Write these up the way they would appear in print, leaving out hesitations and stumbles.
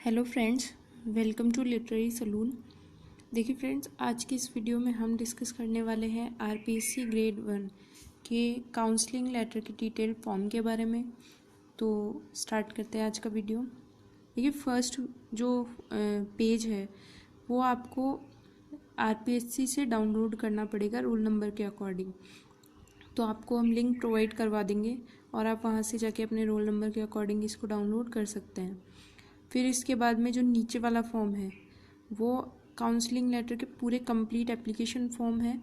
Hello friends, welcome to literary saloon. देखिए friends, आज की इस वीडियो में हम डिस्कस करने वाले हैं आरपीएससी ग्रेड 1 के काउंसलिंग लेटर के डिटेल फॉर्म के बारे में। तो स्टार्ट करते हैं आज का वीडियो। देखिए फर्स्ट जो पेज है वो आपको आरपीएससी से डाउनलोड करना पड़ेगा रोल नंबर के अकॉर्डिंग। तो आपको हम लिंक प्रोवाइड करवा देंगे और आप वहाँ से जाके अपने रोल नंबर के अकॉर्डिंग इसको डाउनलोड कर सकते हैं। फिर इसके बाद में जो नीचे वाला फॉर्म है वो काउंसलिंग लेटर के पूरे कंप्लीट एप्लीकेशन फॉर्म है।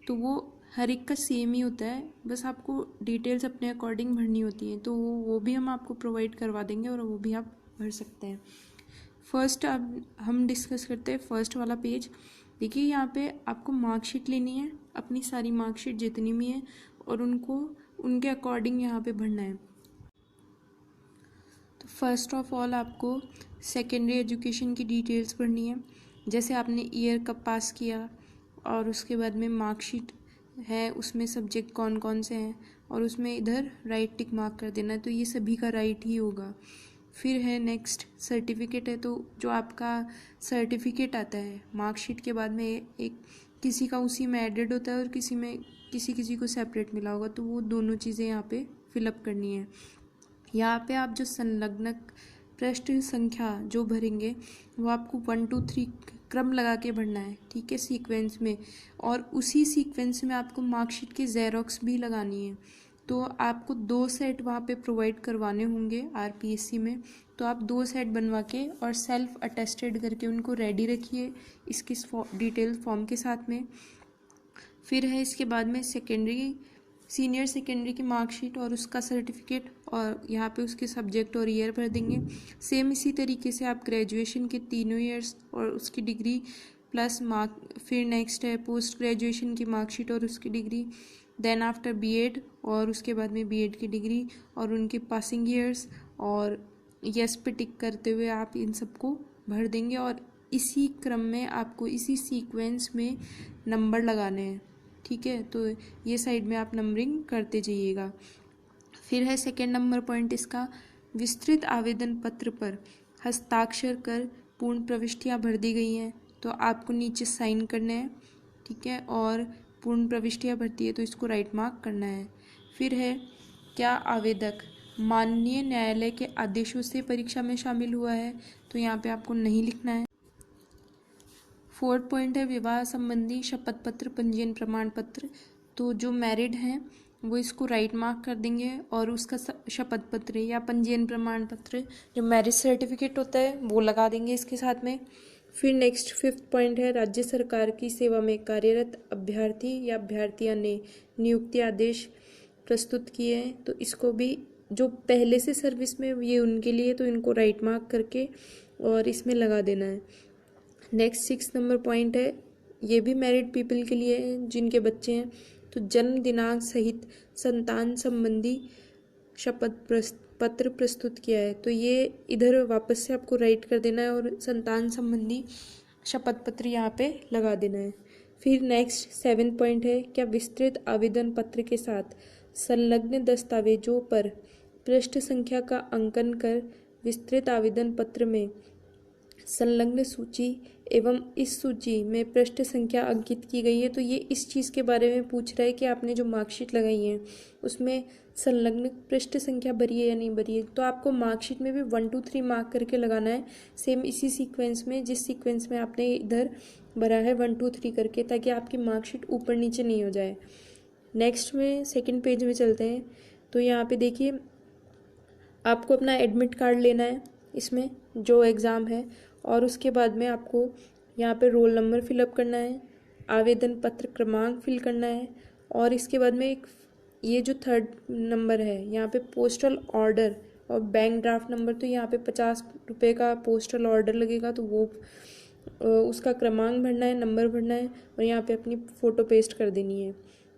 तो वो हर एक का सेम ही होता है, बस आपको डिटेल्स अपने अकॉर्डिंग भरनी होती हैं। तो वो भी हम आपको प्रोवाइड करवा देंगे और वो भी आप भर सकते हैं। फर्स्ट अब हम डिस्कस करते हैं फर्स्ट वाला पेज। देखिए यहाँ पे आपको मार्कशीट लेनी है, अपनी सारी मार्कशीट जितनी भी है, और उनको उनके अकॉर्डिंग यहाँ पे भरना है। तो फर्स्ट ऑफ ऑल आपको सेकेंडरी एजुकेशन की डिटेल्स भरनी है, जैसे आपने ईयर कब पास किया, और उसके बाद में मार्कशीट है उसमें सब्जेक्ट कौन कौन से हैं, और उसमें इधर राइट टिक मार्क कर देना है। तो ये सभी का राइट ही होगा। फिर है नेक्स्ट सर्टिफिकेट है, तो जो आपका सर्टिफिकेट आता है मार्कशीट के बाद में एक किसी का उसी में एडेड होता है और किसी में किसी को सेपरेट मिला होगा, तो वो दोनों चीज़ें यहाँ पे फिलअप करनी है। यहाँ पे आप जो संलग्न पृष्ठ संख्या जो भरेंगे वो आपको 1 2 3 क्रम लगा के भरना है, ठीक है, सीक्वेंस में। और उसी सीक्वेंस में आपको मार्कशीट की जेरोक्स भी लगानी है। तो आपको 2 सेट वहाँ पे प्रोवाइड करवाने होंगे आरपीएससी में। तो आप 2 सेट बनवा के और सेल्फ अटेस्टेड करके उनको रेडी रखिए इसके डिटेल फॉर्म के साथ में। फिर है इसके बाद में सीनियर सेकेंडरी की मार्कशीट और उसका सर्टिफिकेट, और यहाँ पे उसके सब्जेक्ट और ईयर भर देंगे। सेम इसी तरीके से आप ग्रेजुएशन के 3 ईयर्स और उसकी डिग्री प्लस मार्क। फिर नेक्स्ट है पोस्ट ग्रेजुएशन की मार्कशीट और उसकी डिग्री, देन आफ्टर बीएड और उसके बाद में बीएड की डिग्री और उनके पासिंग ईयर्स, और यस पे टिक करते हुए आप इन सबको भर देंगे। और इसी क्रम में आपको इसी सीक्वेंस में नंबर लगाने हैं, ठीक है। तो ये साइड में आप नंबरिंग करते जाइएगा। फिर है सेकेंड नंबर पॉइंट इसका, विस्तृत आवेदन पत्र पर हस्ताक्षर कर पूर्ण प्रविष्टियाँ भर दी गई हैं, तो आपको नीचे साइन करने हैं, ठीक है। और पूर्ण प्रविष्टियाँ भरती है तो इसको राइट मार्क करना है। फिर है क्या आवेदक माननीय न्यायालय के आदेशों से परीक्षा में शामिल हुआ है, तो यहाँ पे आपको नहीं लिखना है। फोर्थ पॉइंट है विवाह संबंधी शपथ पत्र पंजीयन प्रमाण पत्र, तो जो मैरिड हैं वो इसको राइट मार्क कर देंगे और उसका शपथ पत्र या पंजीयन प्रमाण पत्र जो मैरिज सर्टिफिकेट होता है वो लगा देंगे इसके साथ में। फिर नेक्स्ट फिफ्थ पॉइंट है राज्य सरकार की सेवा में कार्यरत अभ्यर्थी या अभ्यर्थियां ने नियुक्ति आदेश प्रस्तुत किए हैं, तो इसको भी जो पहले से सर्विस में ये उनके लिए, तो इनको राइट मार्क करके और इसमें लगा देना है। नेक्स्ट 6 नंबर पॉइंट है, ये भी मैरिड पीपल के लिए है जिनके बच्चे हैं, तो जन्म दिनांक सहित संतान संबंधी शपथ पत्र प्रस्तुत किया है, तो ये इधर वापस से आपको राइट कर देना है और संतान संबंधी शपथ पत्र यहाँ पे लगा देना है। फिर नेक्स्ट 7 पॉइंट है, क्या विस्तृत आवेदन पत्र के साथ संलग्न दस्तावेजों पर पृष्ठ संख्या का अंकन कर विस्तृत आवेदन पत्र में संलग्न सूची एवं इस सूची में पृष्ठ संख्या अंकित की गई है। तो ये इस चीज़ के बारे में पूछ रहा है कि आपने जो मार्कशीट लगाई है उसमें संलग्न पृष्ठ संख्या भरी है या नहीं भरी है। तो आपको मार्कशीट में भी 1 2 3 मार्क करके लगाना है, सेम इसी सीक्वेंस में जिस सीक्वेंस में आपने इधर भरा है 1 2 3 करके, ताकि आपकी मार्कशीट ऊपर नीचे नहीं हो जाए। नेक्स्ट में सेकेंड पेज में चलते हैं। तो यहाँ पे देखिए आपको अपना एडमिट कार्ड लेना है इसमें जो एग्ज़ाम है, और उसके बाद में आपको यहाँ पे रोल नंबर फिलअप करना है, आवेदन पत्र क्रमांक फिल करना है, और इसके बाद में एक ये जो थर्ड नंबर है यहाँ पे पोस्टल ऑर्डर और बैंक ड्राफ्ट नंबर, तो यहाँ पे 50 रुपये का पोस्टल ऑर्डर लगेगा, तो वो उसका क्रमांक भरना है, नंबर भरना है और यहाँ पे अपनी फ़ोटो पेस्ट कर देनी है।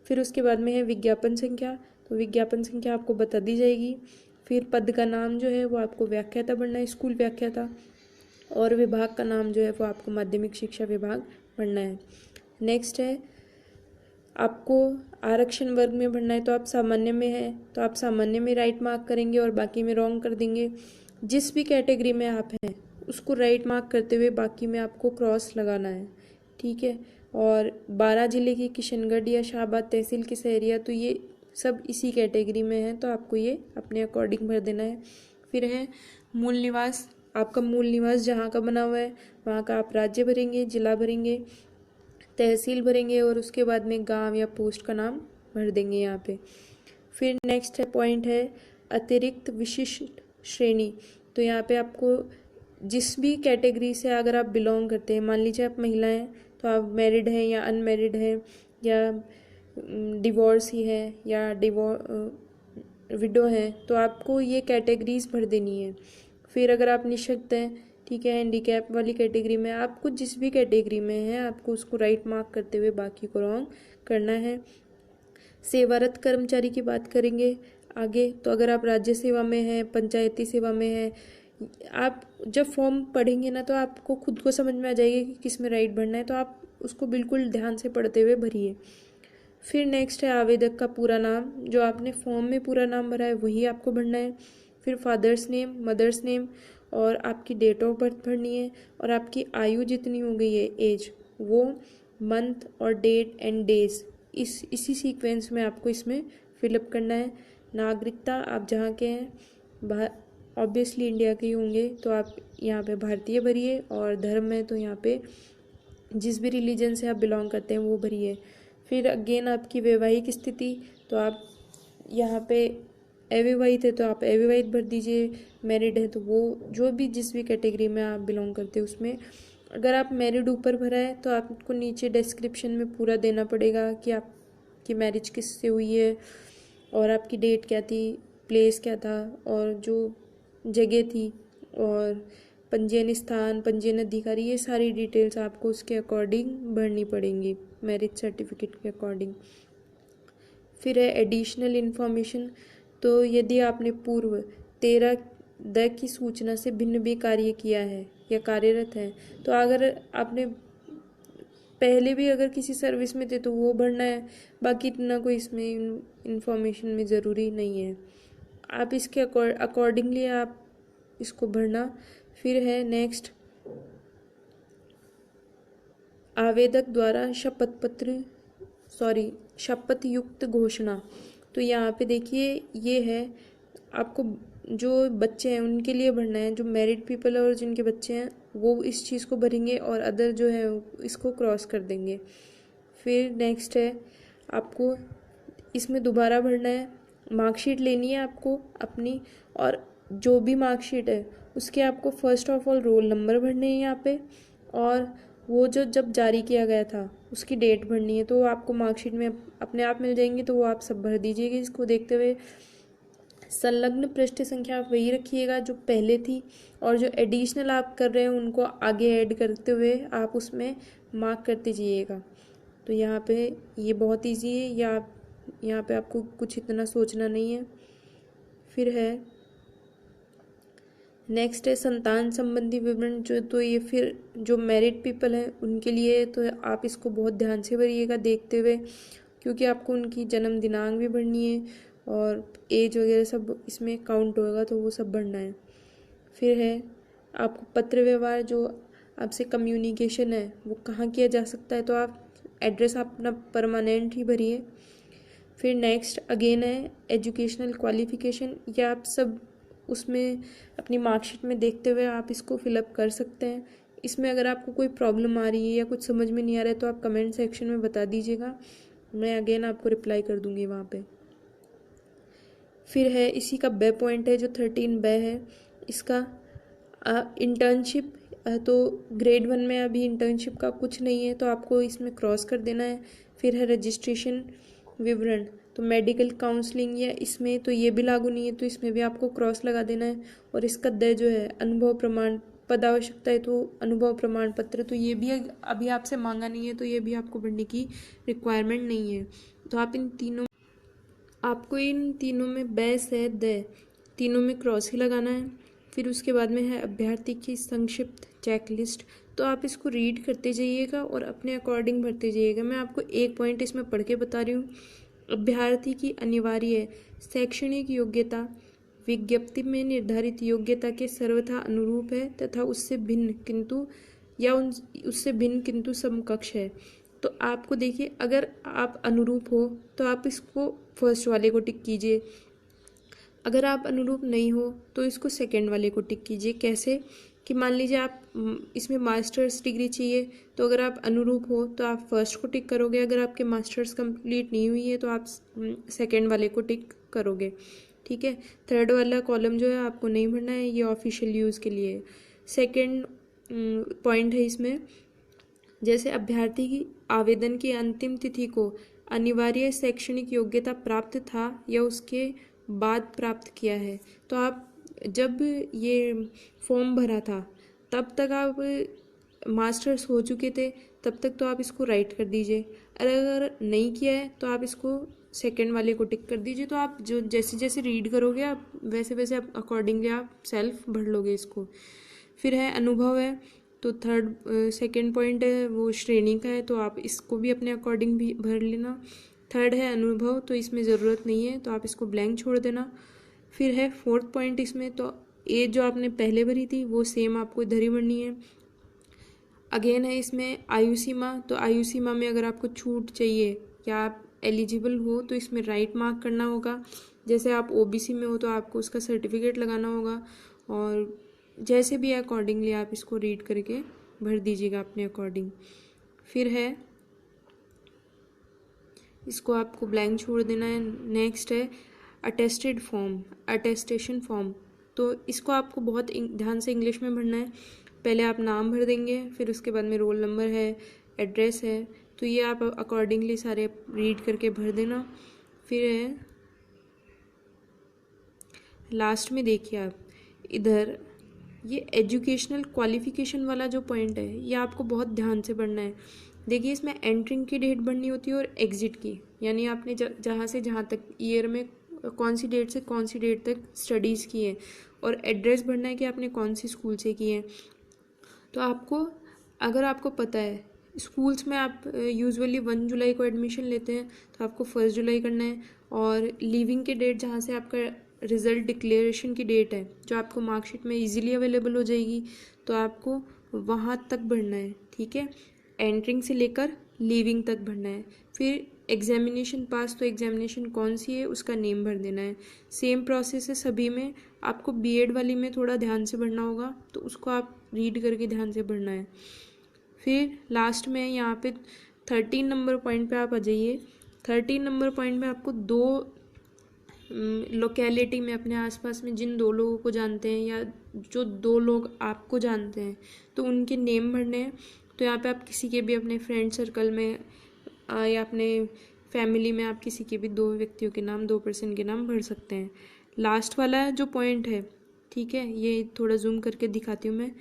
फिर उसके बाद में है विज्ञापन संख्या, तो विज्ञापन संख्या आपको बता दी जाएगी। फिर पद का नाम जो है वो आपको व्याख्याता भरना है, स्कूल व्याख्याता, और विभाग का नाम जो है वो आपको माध्यमिक शिक्षा विभाग भरना है। नेक्स्ट है आपको आरक्षण वर्ग में भरना है, तो आप सामान्य में है तो आप सामान्य में राइट मार्क करेंगे और बाकी में रॉन्ग कर देंगे। जिस भी कैटेगरी में आप हैं उसको राइट मार्क करते हुए बाकी में आपको क्रॉस लगाना है, ठीक है। और 12 ज़िले की किशनगढ़ या शाहबाद तहसील की शहरिया, तो ये सब इसी कैटेगरी में है, तो आपको ये अपने अकॉर्डिंग भर देना है। फिर है मूल निवास, आपका मूल निवास जहाँ का बना हुआ है वहाँ का आप राज्य भरेंगे, जिला भरेंगे, तहसील भरेंगे और उसके बाद में गांव या पोस्ट का नाम भर देंगे यहाँ पे। फिर नेक्स्ट है पॉइंट है अतिरिक्त विशिष्ट श्रेणी। तो यहाँ पे आपको जिस भी कैटेगरी से अगर आप बिलोंग करते हैं, मान लीजिए आप महिला हैं तो आप मैरिड हैं या अनमैरिड हैं या डिवोर्स ही है या विडो है, तो आपको ये कैटेगरीज भर देनी है। फिर अगर आप निःशक्त हैं, ठीक है, हैंडीकैप वाली कैटेगरी में, आपको जिस भी कैटेगरी में है आपको उसको राइट मार्क करते हुए बाकी को रॉन्ग करना है। सेवारत कर्मचारी की बात करेंगे आगे, तो अगर आप राज्य सेवा में हैं, पंचायती सेवा में हैं, आप जब फॉर्म पढ़ेंगे ना तो आपको खुद को समझ में आ जाएगी कि किस में राइट भरना है, तो आप उसको बिल्कुल ध्यान से पढ़ते हुए भरिए। फिर नेक्स्ट है आवेदक का पूरा नाम, जो आपने फॉर्म में पूरा नाम भरा है वही आपको भरना है। फिर फादर्स नेम, मदर्स नेम और आपकी डेट ऑफ बर्थ भरनी है, और आपकी आयु जितनी हो गई है एज, वो मंथ और डेट एंड डेज इसी सीक्वेंस में आपको इसमें फिलअप करना है। नागरिकता, आप जहाँ के हैं ऑब्वियसली इंडिया के ही होंगे तो आप यहाँ पे भारतीय भरिए, और धर्म है तो यहाँ पे जिस भी रिलीजन से आप बिलोंग करते हैं वो भरिए। फिर अगेन आपकी वैवाहिक स्थिति, तो आप यहाँ पे अविवाहित है तो आप अविवाहित भर दीजिए, मैरिड है तो वो जो भी जिस भी कैटेगरी में आप बिलोंग करते हैं उसमें। अगर आप मैरिड ऊपर भरा है तो आपको नीचे डिस्क्रिप्शन में पूरा देना पड़ेगा कि आपकी मैरिज किससे हुई है और आपकी डेट क्या थी, प्लेस क्या था और जो जगह थी और पंजीयन स्थान, पंजीयन अधिकारी, ये सारी डिटेल्स आपको उसके अकॉर्डिंग भरनी पड़ेंगी मैरिज सर्टिफिकेट के अकॉर्डिंग। फिर है एडिशनल इन्फॉर्मेशन, तो यदि आपने पूर्व 13 की सूचना से भिन्न भी कार्य किया है या कार्यरत है, तो अगर आपने पहले भी अगर किसी सर्विस में थे तो वो भरना है, बाकी इतना कोई इसमें इन्फॉर्मेशन में ज़रूरी नहीं है, आप इसके अकॉर्डिंगली आप इसको भरना। फिर है नेक्स्ट आवेदक द्वारा शपथ युक्त घोषणा। तो यहाँ पे देखिए ये है आपको जो बच्चे हैं उनके लिए भरना है, जो मैरिड पीपल है और जिनके बच्चे हैं वो इस चीज़ को भरेंगे और अदर जो है इसको क्रॉस कर देंगे। फिर नेक्स्ट है आपको इसमें दोबारा भरना है, मार्कशीट लेनी है आपको अपनी, और जो भी मार्कशीट है उसके आपको first of all roll number भरने हैं यहाँ पे, और वो जो जब जारी किया गया था उसकी डेट भरनी है, तो आपको मार्कशीट में अपने आप मिल जाएंगी, तो वो आप सब भर दीजिएगा इसको देखते हुए। संलग्न पृष्ठ संख्या आप वही रखिएगा जो पहले थी, और जो एडिशनल आप कर रहे हैं उनको आगे ऐड करते हुए आप उसमें मार्क करते जाइएगा। तो यहाँ पे ये बहुत इजी है, या यहाँ पे आपको कुछ इतना सोचना नहीं है। फिर है नेक्स्ट है संतान संबंधी विवरण, जो तो ये फिर जो मैरिड पीपल हैं उनके लिए, तो आप इसको बहुत ध्यान से भरिएगा देखते हुए, क्योंकि आपको उनकी जन्म दिनांक भी भरनी है और एज वगैरह सब इसमें काउंट होगा, तो वो सब भरना है। फिर है आपको पत्र व्यवहार, जो आपसे कम्युनिकेशन है वो कहाँ किया जा सकता है, तो आप एड्रेस अपना परमानेंट ही भरिए। फिर नेक्स्ट अगेन है एजुकेशनल क्वालिफिकेशन, या आप सब उसमें अपनी मार्कशीट में देखते हुए आप इसको फिलअप कर सकते हैं। इसमें अगर आपको कोई प्रॉब्लम आ रही है या कुछ समझ में नहीं आ रहा है तो आप कमेंट सेक्शन में बता दीजिएगा, मैं अगेन आपको रिप्लाई कर दूंगी वहाँ पे। फिर है इसी का बे पॉइंट है जो 13 बे है इसका इंटर्नशिप, तो ग्रेड 1 में अभी इंटर्नशिप का कुछ नहीं है तो आपको इसमें क्रॉस कर देना है। फिर है रजिस्ट्रेशन विवरण, तो मेडिकल काउंसलिंग या इसमें तो ये भी लागू नहीं है, तो इसमें भी आपको क्रॉस लगा देना है। और इसका दे जो है अनुभव प्रमाण पद आवश्यकता है तो अनुभव प्रमाण पत्र, तो ये भी अभी आपसे मांगा नहीं है, तो ये भी आपको भरने की रिक्वायरमेंट नहीं है। तो आप आपको इन तीनों में बेस है दे तीनों में क्रॉस ही लगाना है। फिर उसके बाद में है अभ्यर्थी की संक्षिप्त चेकलिस्ट, तो आप इसको रीड करते जाइएगा और अपने अकॉर्डिंग भरते जाइएगा। मैं आपको एक पॉइंट इसमें पढ़ के बता रही हूँ। अभ्यर्थी की अनिवार्य शैक्षणिक योग्यता, विज्ञप्ति में निर्धारित योग्यता के सर्वथा अनुरूप है तथा उससे भिन्न किंतु समकक्ष है। तो आपको देखिए, अगर आप अनुरूप हो तो आप इसको फर्स्ट वाले को टिक कीजिए, अगर आप अनुरूप नहीं हो तो इसको सेकंड वाले को टिक कीजिए। कैसे कि मान लीजिए आप इसमें मास्टर्स डिग्री चाहिए, तो अगर आप अनुरूप हो तो आप फर्स्ट को टिक करोगे, अगर आपके मास्टर्स कंप्लीट नहीं हुई है तो आप सेकंड वाले को टिक करोगे। ठीक है, थर्ड वाला कॉलम जो है आपको नहीं भरना है, ये ऑफिशियल यूज़ के लिए। सेकंड पॉइंट है इसमें, जैसे अभ्यर्थी की आवेदन की अंतिम तिथि को अनिवार्य शैक्षणिक योग्यता प्राप्त था या उसके बाद प्राप्त किया है, तो आप जब ये फॉर्म भरा था तब तक आप मास्टर्स हो चुके थे, तब तक तो आप इसको राइट कर दीजिए। अगर नहीं किया है तो आप इसको सेकंड वाले को टिक कर दीजिए। तो आप जो जैसे जैसे रीड करोगे आप वैसे वैसे आप अकॉर्डिंगली आप सेल्फ भर लोगे इसको। फिर है अनुभव है, तो सेकंड पॉइंट है वो श्रेणी का है, तो आप इसको भी अपने अकॉर्डिंग भी भर लेना। थर्ड है अनुभव, तो इसमें ज़रूरत नहीं है, तो आप इसको ब्लैंक छोड़ देना। फिर है फोर्थ पॉइंट इसमें, तो एज जो आपने पहले भरी थी वो सेम आपको इधर ही भरनी है। अगेन है इसमें आयु सीमा, तो आयु सीमा में अगर आपको छूट चाहिए या आप एलिजिबल हो तो इसमें राइट मार्क करना होगा। जैसे आप ओबीसी में हो तो आपको उसका सर्टिफिकेट लगाना होगा, और जैसे भी अकॉर्डिंगली आप इसको रीड करके भर दीजिएगा अपने अकॉर्डिंग। फिर है इसको आपको ब्लैंक छोड़ देना है। नेक्स्ट है अटेस्टेशन फॉर्म, तो इसको आपको बहुत ध्यान से इंग्लिश में भरना है। पहले आप नाम भर देंगे, फिर उसके बाद में रोल नंबर है, एड्रेस है, तो ये आप अकॉर्डिंगली सारे रीड करके भर देना। फिर है लास्ट में देखिए आप इधर ये एजुकेशनल क्वालिफिकेशन वाला जो पॉइंट है ये आपको बहुत ध्यान से पढ़ना है। देखिए इसमें एंट्रिंग की डेट भरनी होती है और एग्जिट की, यानी आपने जहाँ से जहाँ तक ईयर में कौन सी डेट से कौन सी डेट तक स्टडीज़ की है, और एड्रेस भरना है कि आपने कौन सी स्कूल से की है। तो आपको, अगर आपको पता है स्कूल्स में आप यूजुअली 1 जुलाई को एडमिशन लेते हैं, तो आपको 1 जुलाई करना है। और लीविंग की डेट जहाँ से आपका रिज़ल्ट डिक्लेरेशन की डेट है जो आपको मार्कशीट में इजीली अवेलेबल हो जाएगी, तो आपको वहाँ तक भरना है। ठीक है, एंट्रिंग से लेकर लीविंग तक भरना है। फिर एग्जामिनेशन पास, तो एग्जामिनेशन कौन सी है उसका नेम भर देना है। सेम प्रोसेस है सभी में, आपको बीएड वाली में थोड़ा ध्यान से भरना होगा, तो उसको आप रीड करके ध्यान से भरना है। फिर लास्ट में यहाँ पे 13 नंबर पॉइंट पे आप आ जाइए। 13 नंबर पॉइंट में आपको 2 लोकेलिटी में अपने आसपास में जिन 2 लोगों को जानते हैं या जो 2 लोग आपको जानते हैं, तो उनके नेम भरने हैं। तो यहाँ पे आप किसी के भी अपने फ्रेंड सर्कल में या अपने फैमिली में आप किसी के भी 2 व्यक्तियों के नाम, 2 पर्सन के नाम भर सकते हैं। लास्ट वाला जो पॉइंट है, ठीक है, ये थोड़ा जूम करके दिखाती हूँ मैं।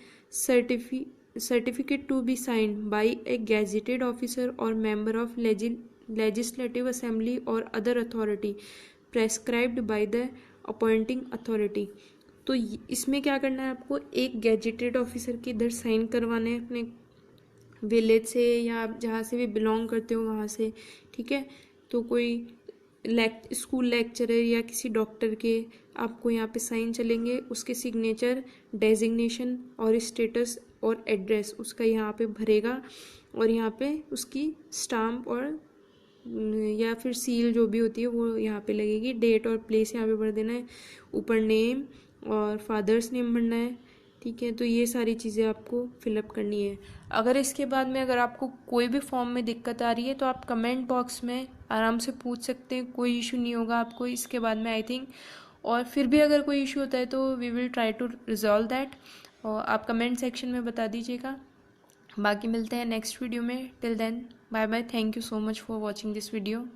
Certificate to be signed by a gazetted officer और मेंबर ऑफ लेजिस्लेटिव असेंबली और other authority prescribed by the appointing authority. तो इसमें क्या करना है, आपको एक गैजेटेड ऑफिसर के इधर साइन करवाने हैं अपने विलेज से या आप जहाँ से भी बिलोंग करते हो वहाँ से। ठीक है, तो कोई स्कूल लेक्चरर या किसी डॉक्टर के आपको यहाँ पे साइन चलेंगे, उसके सिग्नेचर, डेजिग्नेशन और स्टेटस और एड्रेस उसका यहाँ पे भरेगा, और यहाँ पे उसकी स्टाम्प और या फिर सील जो भी होती है वो यहाँ पे लगेगी। डेट और प्लेस यहाँ पे भर देना है, ऊपर नेम और फादर्स नेम भरना है। ठीक है, तो ये सारी चीज़ें आपको फिलअप करनी है। अगर इसके बाद में अगर आपको कोई भी फॉर्म में दिक्कत आ रही है तो आप कमेंट बॉक्स में आराम से पूछ सकते हैं, कोई इशू नहीं होगा आपको इसके बाद में आई थिंक। और फिर भी अगर कोई इशू होता है तो we will try to resolve that, और आप कमेंट सेक्शन में बता दीजिएगा। बाकी मिलते हैं नेक्स्ट वीडियो में। Till then bye bye, thank you so much for watching this video.